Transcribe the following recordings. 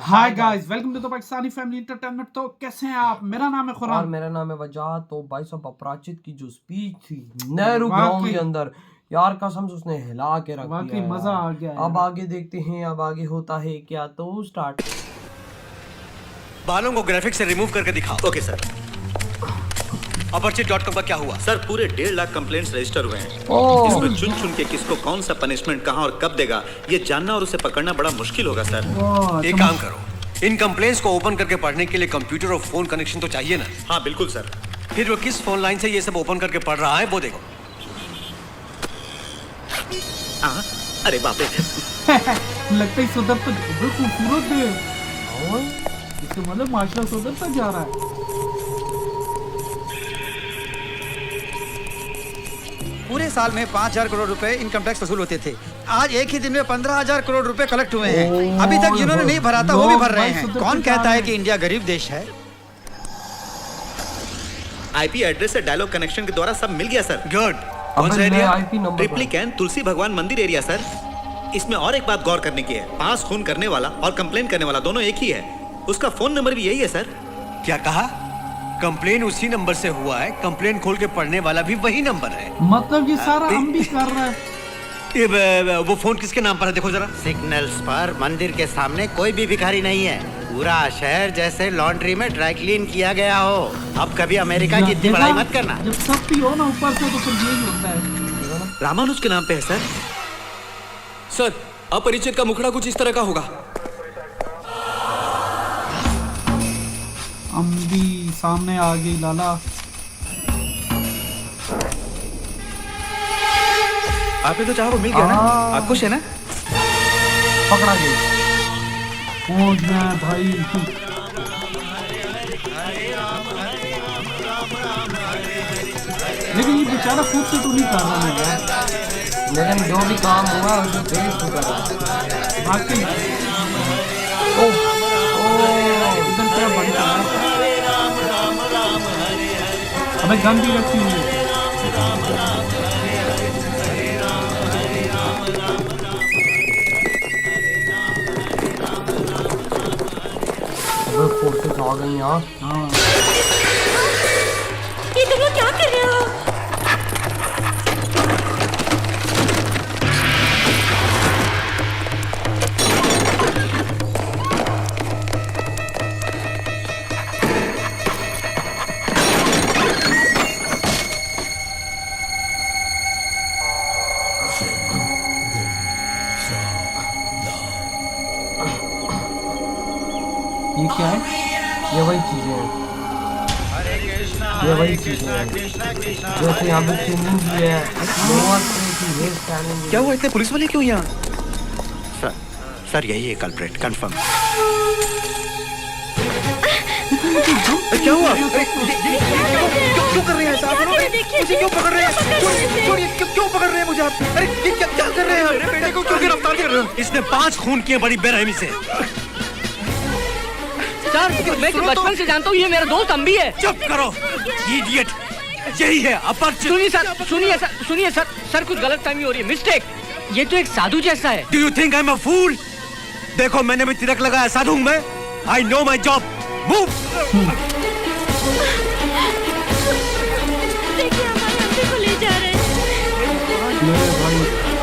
Hi guys, welcome to the Pakistani family entertainment. तो कैसे हैं आप? मेरा नाम है और खुरान। मेरा नाम है वजाहत। तो भाई साहब अपराजित की जो स्पीच थी नेहरू ग्राउंड वाकई के अंदर, यार कसम से उसने हिला के रख वाकई दिया मजा यार। आ गया अब यार। आगे देखते हैं, अब आगे होता है क्या। तो स्टार्ट। बालों को ग्राफिक्स से रिमूव करके दिखाओ। Okay sir. अपरिचित.com का क्या हुआ? सर पूरे 1.5 लाख कंप्लेंट्स रजिस्टर हुए हैं। ओह इसमें चुन चुन के किसको कौन सा पनिशमेंट कहां और कब देगा ये जानना और उसे पकड़ना बड़ा मुश्किल होगा सर। वाह, एक काम करो, इन कंप्लेंट्स को ओपन करके पढ़ने के लिए कंप्यूटर और फोन कनेक्शन तो चाहिए ना। हाँ बिल्कुल सर। फिर वो किस फोन लाइन से ये सब ओपन करके पढ़ रहा है वो देखो। हाँ, अरे बाप रे। लगता है सुधर तो बहुत खूबसूरत है। इसके मतलब माशाल्लाह सुधरता जा रहा है। पूरे साल में 5,000 करोड़ रुपए इनकम टैक्स वसूल होते थे। आज एक ही दिन में 15,000 करोड़ रुपए कलेक्ट हुए हैं। अभी तक जिन्होंने नहीं भरा था वो भी भर रहे हैं। कौन कहता है कि इंडिया गरीब देश है? आईपी एड्रेस से डायलॉग कनेक्शन के द्वारा सब मिल गया सर। गुड। कौन सा अबे एरिया? आईपी नंबर ट्रिप्लिकैन तुलसी भगवान मंदिर एरिया सर। इसमें और एक बात गौर करने की है, पास खून करने वाला और कंप्लेन करने वाला दोनों एक ही है। उसका फोन नंबर भी यही है सर। क्या कहा? कंप्लेन उसी नंबर से हुआ है, कंप्लेन खोल के पढ़ने वाला भी वही नंबर है। मतलब ये सारा हम भी कर रहा है। ये वो फोन किसके नाम पर है देखो जरा। सिग्नल्स पर मंदिर के सामने कोई भी भिखारी नहीं है। पूरा शहर जैसे लॉन्ड्री में ड्राई क्लीन किया गया हो। अब कभी अमेरिका की इतनी बड़ाई मत करना। जब सख्ती हो ना ऊपर से तो फिर यही होता है। रामानुज के नाम पे है सर। सर, अपरिचित का मुखड़ा कुछ इस तरह का होगा। हम भी सामने आ गई लाला। आपने तो चाहा वो मिल गया ना। आप खुश है ना? पकड़ा गया। पहुंच गया भाई। लेकिन ये बेचारा खुद से तो नहीं कर रहा है यार। लेकिन जो भी काम हुआ है उसे तेज तो कर रहा है। वाकई ओह इधर क्या बन रहा है? हमें गन भी रखी हुई है। फोर्सेस आ गई यहाँ। हाँ ये तुम लोग क्या कर रहे हो? ये क्या है? ये वही चीजें हैं, ये वही चीजें हैं। जैसे यहाँ पे स्विमिंग भी है, लोअर की हेयर स्टाइलिंग भी क्या हुआ? इतने पुलिस वाले क्यों यहाँ? सर सर यही है कल्प्रेट कंफर्म। क्या हुआ? क्यों कर रहे हैं साहब? मुझे क्यों पकड़ रहे हैं? छोड़िए, क्यों पकड़ रहे हैं मुझे आप? अरे ये क्या कर रहे हैं? मेरे बेटे को क्यों गिरफ्तार कर रहे हो? इसने 5 खून किए बड़ी बेरहमी से। सर, मैं तो बचपन से जानता हूँ, ये मेरा दोस्त अम्बी है। चुप करो, इडियट। यही है अपरिचित। सुनिए सर, कुछ गलत फहमी हो रही है, मिस्टेक। ये तो एक साधु जैसा है। Do you think I'm a fool? देखो मैंने भी तिलक लगाया, साधु हूं मैं। I know my job. Move. देखिए हमारे अम्बी को ले जा रहे हैं। मेरे भाई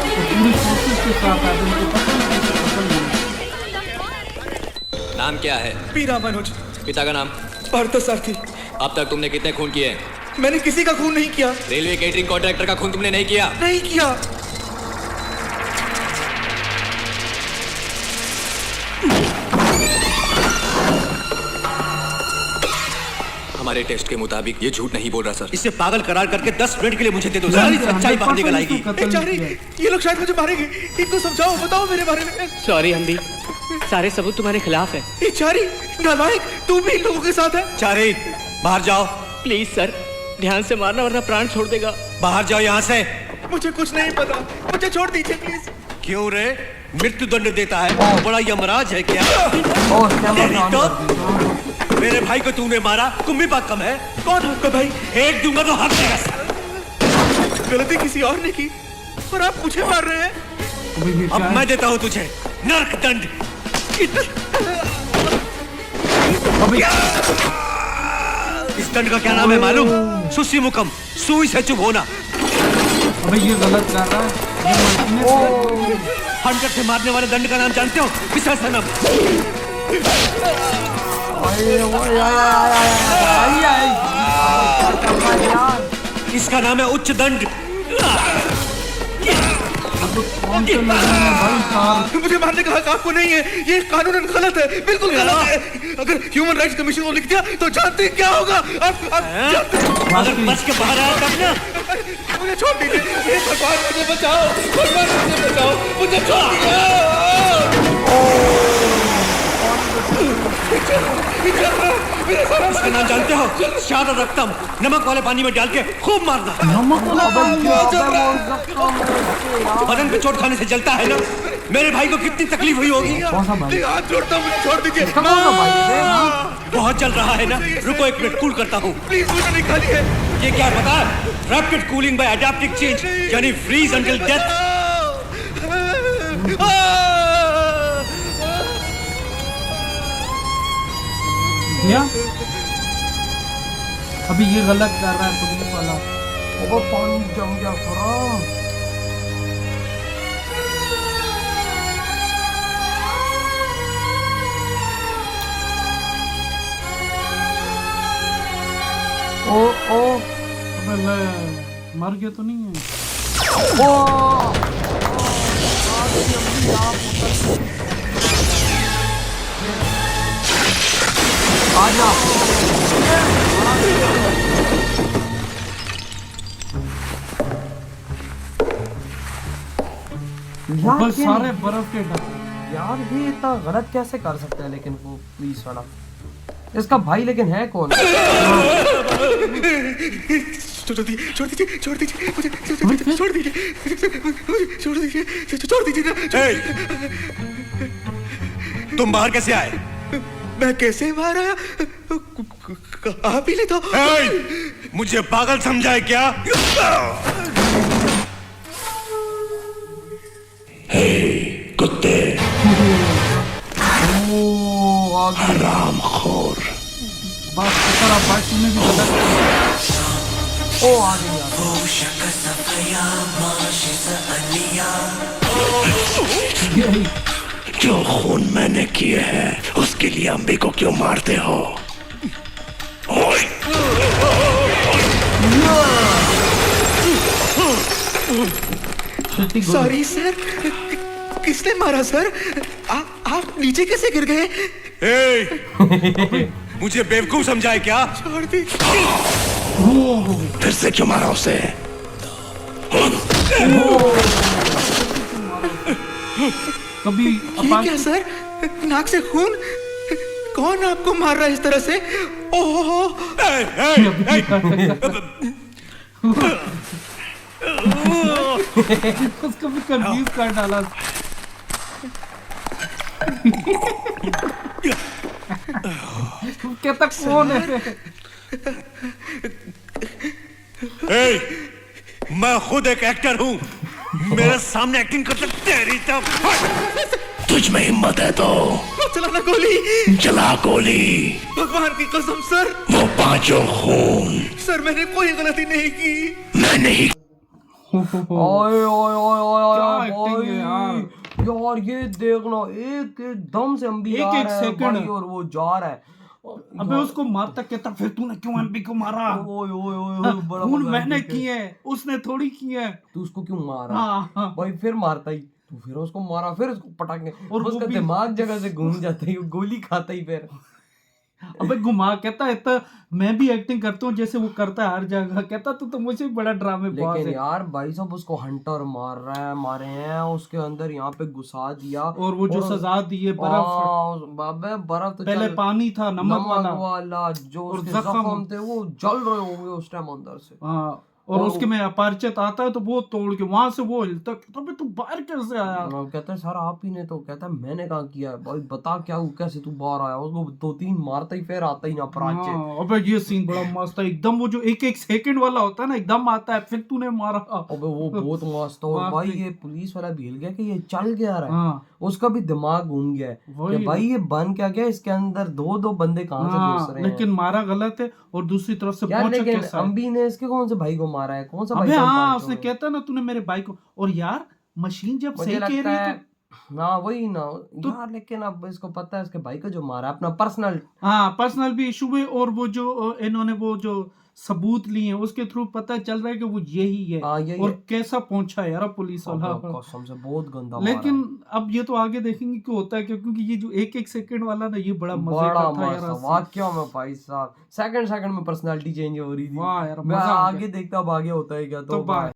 तो पूरी कोशिश के साथ आदमी को पता नहीं कैसे पकड़ लिया। नाम क्या है? पीरा मनोज। पिता का नाम? पार्थ सारथी। अब तक तुमने कितने खून किए हैं? मैंने किसी का खून नहीं किया। रेलवे केटरिंग कॉन्ट्रैक्टर का खून तुमने नहीं किया? नहीं किया। हमारे टेस्ट के मुताबिक ये झूठ नहीं बोल रहा सर। इसे पागल करार करके 10 मिनट के लिए मुझे दे दो, सारी सच्चाई बाहर निकल आएगी। ये लोग शायद मुझे मारेंगे। इनको समझाओ, बताओ मेरे बारे में। सॉरी अम्बी, सारे सबूत तुम्हारे खिलाफ है। ये चारी नालायक, तू भी इन लोगों के साथ है। चारी बाहर जाओ। प्लीज सर, ध्यान से मारना वरना प्राण छोड़ देगा। बाहर जाओ यहाँ से। मुझे कुछ नहीं पता, मुझे छोड़ दीजिए प्लीज। क्यों रे? मृत्यु दंड देता है, बड़ा यमराज है क्या? तेरी तो मेरे भाई को तूने मारा, तुम भी बात कम है। कौन आपका भाई? एक दूंगा तो हक देगा। गलती किसी और ने की और आप मुझे मार रहे हैं। अब मैं देता हूँ तुझे नरक दंड। अबे इस दंड का क्या नाम है मालूम? सुसी मुकम, सुई से चुप होना। अबे ये गलत कर रहा है। ये मार्टिनेज हंटर से मारने वाले दंड का नाम जानते हो? विसर्जनम। इसका नाम है उच्च दंड। कौन से लगे हैं भाई साहब? मुझे मारने का हक आपको नहीं है, ये कानूनन गलत है, बिल्कुल गलत है। अगर ह्यूमन राइट्स कमीशन को लिख दिया तो जानते क्या होगा? आप जानते अगर बच के बाहर आया तब ना। मुझे छोड़ दीजिए, ये भगवान मुझे बचाओ, भगवान मुझे बचाओ, मुझे छोड़ दीजिए। इसका नाम जानते हो? शादा रक्तम, नमक वाले पानी में डाल के खूब मारना। बदन पे चोट खाने से जलता है ना? मेरे भाई को कितनी तकलीफ हुई होगी। हाथ जोड़ता हूँ, मुझे छोड़ दीजिए। बहुत जल रहा है ना? रुको एक मिनट, कूल करता हूँ। प्लीज मुझे निकालिए। ये क्या पता है? Rapid cooling bye adaptive change, यानी फ्रीज अंटिल डेथ। क्या? अभी ये गलत कर रहा है पुलिस वाला। वो पानी जम गया खराब। ओ अबे ले, मर गया तो नहीं है? ओ आजा। ऊपर सारे बर्फ के ढक। यार ये इतना गलत कैसे कर सकता है? लेकिन वो पुलिस वाला, इसका भाई लेकिन है कौन? छोड़ दीजिए, छोड़ दीजिए, छोड़ दीजिए, मुझे छोड़ दीजिए, छोड़ दीजिए, छोड़ दीजिए ना। तुम बाहर कैसे आए? मैं कैसे बाहर आया? आप ही ले तो। मुझे पागल समझा है क्या? कुत्ते, हरामखोर। बस तेरा भाई तूने भी गलत किया। ओ आ गई जो खून मैंने किए हैं उसके लिए अम्बी को क्यों मारते हो? सॉरी सर, किसने मारा सर? आप नीचे कैसे गिर गए? मुझे बेवकूफ समझा है क्या? छोड़ दीजिए। फिर से क्यों मारा उसे? कभी ये क्या सर? नाक से खून? कौन आपको मार रहा है इस तरह से? ओहो, उसको भी कंफ्यूज कर डाला। कहता कौन है? मैं खुद एक एक्टर हूँ, मेरे सामने एक्टिंग करते तेरी तब। तुझ में हिम्मत है तो चलाना गोली। चला गोली। भगवान की कसम सर, वो पांचों खून सर मैंने कोई गलती नहीं की। मैंने ही। ओए ओए ओए ओए क्या ओए acting है यार? यार ये देखना, एक दम से अम्बी आ एक रहा है सेकंड। भाई, और वो जा रहा है। अबे उसको मारता कहता फिर तूने क्यों एमपी को मारा? ओए ओए ओए बड़ा खून मजा मैंने देख के। किए, उसने थोड़ी किए। तू उसको क्यों मारा? हाँ। भाई फिर मारता ही तू, फिर उसको मारा, फिर उसको पटाखने, और वो उसका भी- दिमाग जगह से घूम जाता है, वो गोली खाता ही फिर। अबे घुमा कहता है तो मैं भी एक्टिंग करता हूँ जैसे वो करता है हर जगह। कहता तू तो मुझे भी बड़ा ड्रामे बाज लेकिन है। यार भाई साहब उसको हंटर मार रहा है, मारे हैं उसके अंदर, यहाँ पे घुसा दिया। और वो जो सजा दी है बर्फ, बाबे बर्फ तो पहले चल, पानी था नमक वाला। जो और उसके जख्म जख्म थे वो जल रहे होंगे उस टाइम अंदर से। हाँ, और उसके में अपरिचित आता है तो वो तोड़ के वहां से वो हिलता। तब तू बाहर कैसे आया? कहता है सर आप ही ने, तो कहता है मैंने कहा किया है भाई, बता क्या हुआ, कैसे तू बाहर आया? उसको 2-3 मारता ही फिर आता ही ना अपराध। हाँ, अबे ये सीन बड़ा मस्त है एकदम। वो जो एक एक सेकंड वाला होता है ना, एकदम आता है फिर तूने मारा। अबे वो बहुत मस्त है। और बाप भाई रे। ये पुलिस वाला भी हिल गया कि ये चल क्या रहा है। हाँ। उसका भी दिमाग घूम गया है वही। कि भाई ये बन क्या गया, इसके अंदर दो बंदे कहाँ से घुस हाँ, रहे हैं। लेकिन मारा गलत है और दूसरी तरफ से यार पहुंचा लेकिन कैसा है? अम्बी ने इसके कौन से भाई को मारा है, कौन सा भाई अबे था हाँ, पांचों उसने में? कहता ना तूने मेरे भाई को, और यार मशीन जब सही मुझे कह लगता रही है है हाँ वही ना यार, लेकिन अब इसको पता है इसके भाई को जो मारा है, अपना पर्सनल। हाँ पर्सनल भी इशू है, और वो जो इन्होंने वो जो सबूत लिए हैं उसके थ्रू पता चल रहा है कि वो यही है। हाँ, यही और है। कैसा पहुंचा यार पुलिस वाला। कसम से बहुत गंदा मारा लेकिन है। अब ये तो आगे देखेंगे कि होता है क्यों, क्योंकि ये जो एक एक सेकंड वाला ना, ये बड़ा मजे बड़ा का था यार। मस्त वाक्य में भाई साहब, सेकंड में पर्सनालिटी चेंज हो रही थी। वाह यार, मैं मजा आ आगे देखता अब आगे होता है क्या, तो तो बाय।